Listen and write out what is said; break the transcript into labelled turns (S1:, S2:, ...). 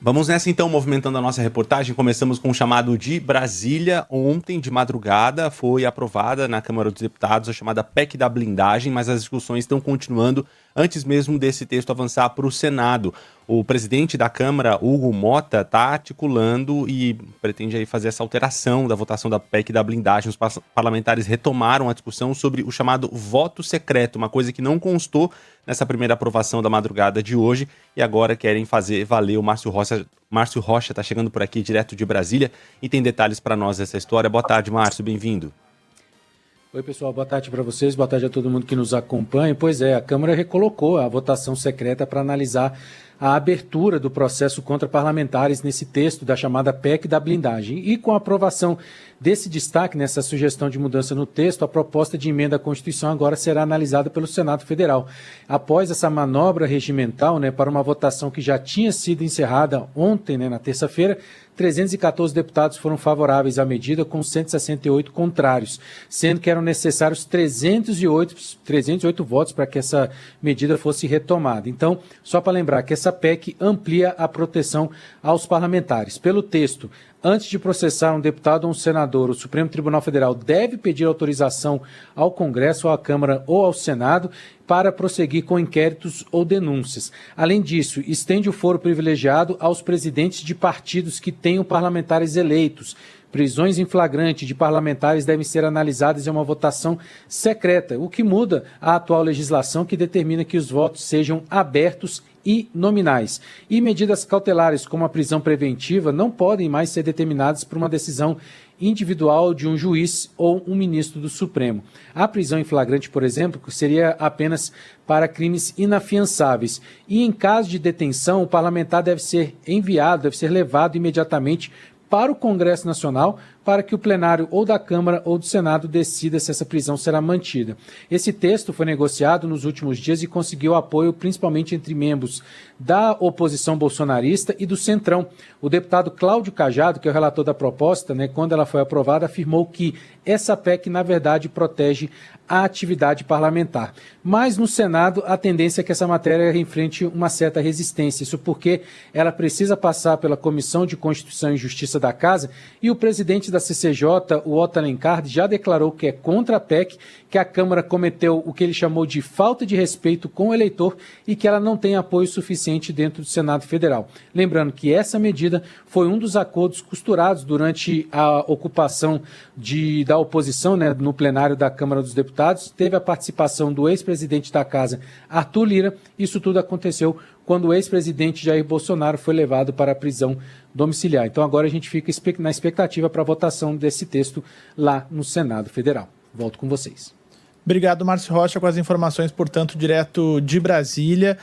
S1: Vamos nessa então, movimentando a nossa reportagem. Começamos com o chamado de Brasília. Ontem, de madrugada, foi aprovada na Câmara dos Deputados a chamada PEC da blindagem, mas as discussões estão continuando antes mesmo desse texto avançar para o Senado. O presidente da Câmara, Hugo Mota, está articulando e pretende aí fazer essa alteração da votação da PEC da blindagem. Os parlamentares retomaram a discussão sobre o chamado voto secreto, uma coisa que não constou nessa primeira aprovação da madrugada de hoje, e agora querem fazer valer. O Márcio Rocha está chegando por aqui direto de Brasília e tem detalhes para nós dessa história. Boa tarde, Márcio, bem-vindo.
S2: Oi, pessoal, boa tarde para vocês, boa tarde a todo mundo que nos acompanha. Pois é, a Câmara recolocou a votação secreta para analisar a abertura do processo contra parlamentares nesse texto da chamada PEC da blindagem. E com a aprovação desse destaque, nessa sugestão de mudança no texto, a proposta de emenda à Constituição agora será analisada pelo Senado Federal. Após essa manobra regimental, para uma votação que já tinha sido encerrada ontem, na terça-feira, 314 deputados foram favoráveis à medida, com 168 contrários, sendo que eram necessários 308 votos para que essa medida fosse retomada. Então, só para lembrar que essa PEC amplia a proteção aos parlamentares. Pelo texto, antes de processar um deputado ou um senador, o Supremo Tribunal Federal deve pedir autorização ao Congresso, ou à Câmara ou ao Senado para prosseguir com inquéritos ou denúncias. Além disso, estende o foro privilegiado aos presidentes de partidos que tenham parlamentares eleitos. Prisões em flagrante de parlamentares devem ser analisadas em uma votação secreta, o que muda a atual legislação que determina que os votos sejam abertos e nominais. E medidas cautelares, como a prisão preventiva, não podem mais ser determinadas por uma decisão individual de um juiz ou um ministro do Supremo. A prisão em flagrante, por exemplo, seria apenas para crimes inafiançáveis. E em caso de detenção, o parlamentar deve ser levado imediatamente para o Congresso Nacional, para que o plenário ou da Câmara ou do Senado decida se essa prisão será mantida. Esse texto foi negociado nos últimos dias e conseguiu apoio principalmente entre membros da oposição bolsonarista e do Centrão. O deputado Cláudio Cajado, que é o relator da proposta, quando ela foi aprovada, afirmou que essa PEC, na verdade, protege a atividade parlamentar. Mas no Senado, a tendência é que essa matéria enfrente uma certa resistência. Isso porque ela precisa passar pela Comissão de Constituição e Justiça da Casa, e o presidente da CCJ, o Otto Alencar, já declarou que é contra a PEC, que a Câmara cometeu o que ele chamou de falta de respeito com o eleitor e que ela não tem apoio suficiente dentro do Senado Federal. Lembrando que essa medida foi um dos acordos costurados durante a ocupação da oposição, no plenário da Câmara dos Deputados. Teve a participação do ex-presidente da Casa, Arthur Lira. Isso tudo aconteceu quando o ex-presidente Jair Bolsonaro foi levado para a prisão domiciliar. Então agora a gente fica na expectativa para a votação desse texto lá no Senado Federal. Volto com vocês.
S3: Obrigado, Márcio Rocha, com as informações, portanto, direto de Brasília.